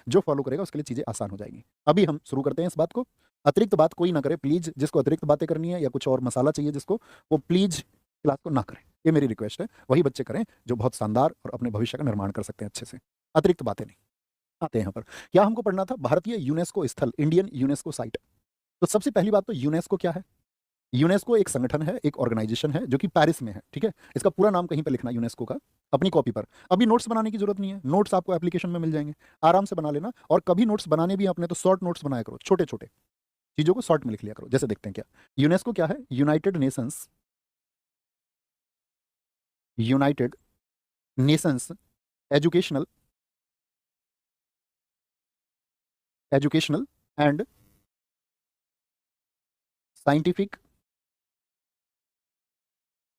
जो फॉलो करेगा उसके लिए चीज़ें आसान हो जाएंगी। अभी हम शुरू करते हैं इस बात को। अतिरिक्त बात कोई ना करे प्लीज, जिसको अतिरिक्त बातें करनी है या कुछ और मसाला चाहिए जिसको, वो प्लीज क्लास को ना करें। ये मेरी रिक्वेस्ट है। वही बच्चे करें जो बहुत शानदार और अपने भविष्य का निर्माण कर सकते हैं अच्छे से। अतिरिक्त बातें नहीं। आते हैं यहाँ पर। क्या हमको पढ़ना था? भारतीय यूनेस्को स्थल, इंडियन यूनेस्को साइट। तो सबसे पहली बात तो यूनेस्को क्या है? यूनेस्को एक संगठन है, एक ऑर्गेनाइजेशन है जो कि पेरिस में है, ठीक है। इसका पूरा नाम कहीं पे लिखना यूनेस्को का अपनी कॉपी पर। अभी नोट्स बनाने की जरूरत नहीं है, नोट्स आपको एप्लीकेशन में मिल जाएंगे, आराम से बना लेना। और कभी नोट्स बनाने भी अपने तो शॉर्ट नोट्स बनाया करो, छोटे छोटे चीजों को शॉर्ट में लिख लिया करो। जैसे देखते हैं क्या यूनेस्को क्या है। United Nations Educational Educational and Scientific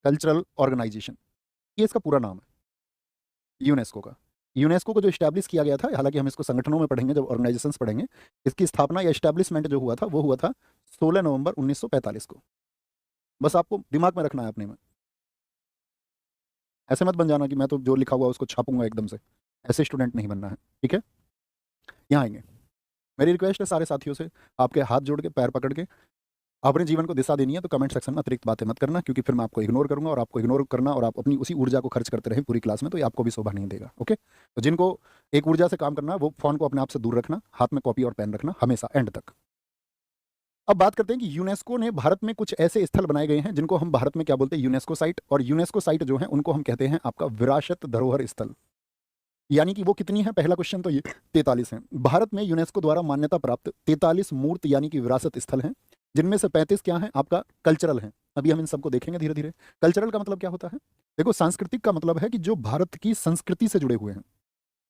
Cultural Organisation, ये इसका पूरा नाम है यूनेस्को का। यूनेस्को को जो स्टैब्लिश किया गया था, हालांकि हम इसको संगठनों में पढ़ेंगे जब ऑर्गेनाइजेशंस पढ़ेंगे, इसकी स्थापना या स्टैब्लिशमेंट जो हुआ था वो हुआ था 16 नवंबर 1945 को। बस आपको दिमाग में रखना है अपने में। ऐसे मत बन जाना कि मैं तो जो लिखा हुआ उसको छापूंगा एकदम से, ऐसे स्टूडेंट नहीं बनना है, ठीक है। यहाँ आएंगे। मेरी रिक्वेस्ट है सारे साथियों से, आपके हाथ जोड़ के पैर पकड़ के अपने जीवन को दिशा देनी है, तो कमेंट सेक्शन में अतिरिक्त बातें मत करना, क्योंकि फिर मैं आपको इग्नोर करूंगा, और आपको इग्नोर करना और आप अपनी उसी ऊर्जा को खर्च करते रहें पूरी क्लास में, तो ये आपको भी शोभा नहीं देगा। ओके, तो जिनको एक ऊर्जा से काम करना है वो फोन को अपने आप से दूर रखना, हाथ में कॉपी और पेन रखना हमेशा एंड तक। अब बात करते हैं कि यूनेस्को ने भारत में कुछ ऐसे स्थल बनाए गए हैं जिनको हम भारत में क्या बोलते हैं, यूनेस्को साइट। और यूनेस्को साइट जो है उनको हम कहते हैं आपका विरासत धरोहर स्थल। यानी कि वो कितनी है, पहला क्वेश्चन तो ये 43 है। भारत में यूनेस्को द्वारा मान्यता प्राप्त 43 मूर्त यानी कि विरासत स्थल हैं, जिनमें से 35 क्या है आपका कल्चरल है। अभी हम इन सबको देखेंगे धीरे धीरे। कल्चरल का मतलब क्या होता है? देखो, सांस्कृतिक का मतलब है कि जो भारत की संस्कृति से जुड़े हुए हैं।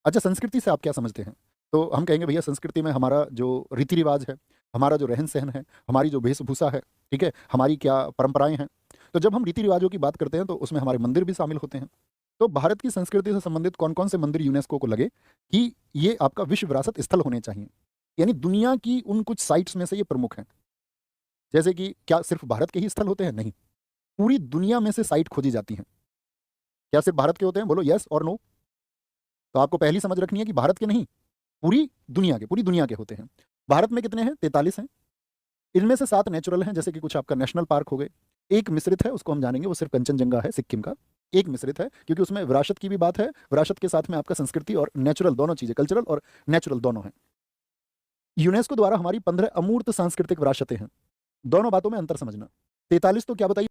अच्छा, संस्कृति से आप क्या समझते हैं? तो हम कहेंगे भैया संस्कृति में हमारा जो रीति रिवाज है, हमारा जो रहन सहन है, हमारी जो वेशभूषा है, ठीक है, हमारी क्या परंपराएं हैं। तो जब हम रीति रिवाजों की बात करते हैं तो उसमें हमारे मंदिर भी शामिल होते हैं। तो भारत की संस्कृति से संबंधित कौन कौन से मंदिर यूनेस्को को लगे कि ये आपका विश्व विरासत स्थल होने चाहिए, यानी दुनिया की उन कुछ साइट्स में से ये प्रमुख हैं। जैसे कि क्या सिर्फ भारत के ही स्थल होते हैं? नहीं, पूरी दुनिया में से साइट खोजी जाती हैं। क्या सिर्फ भारत के होते हैं? बोलो यस और नो। तो आपको पहली समझ रखनी है कि भारत के नहीं, पूरी दुनिया के होते हैं। भारत में कितने हैं? 43 हैं। इनमें से 7 नेचुरल हैं, जैसे कि कुछ आपका नेशनल पार्क हो गए। एक मिश्रित है, उसको हम जानेंगे, वो सिर्फ कंचनजंगा है सिक्किम का। एक मिश्रित है क्योंकि उसमें विरासत की भी बात है, विरासत के साथ में आपका संस्कृति और नेचुरल दोनों चीजें, कल्चरल और नेचुरल दोनों हैं। यूनेस्को द्वारा हमारी 15 अमूर्त सांस्कृतिक विरासतें हैं। दोनों बातों में अंतर समझना। 43 तो क्या बताइए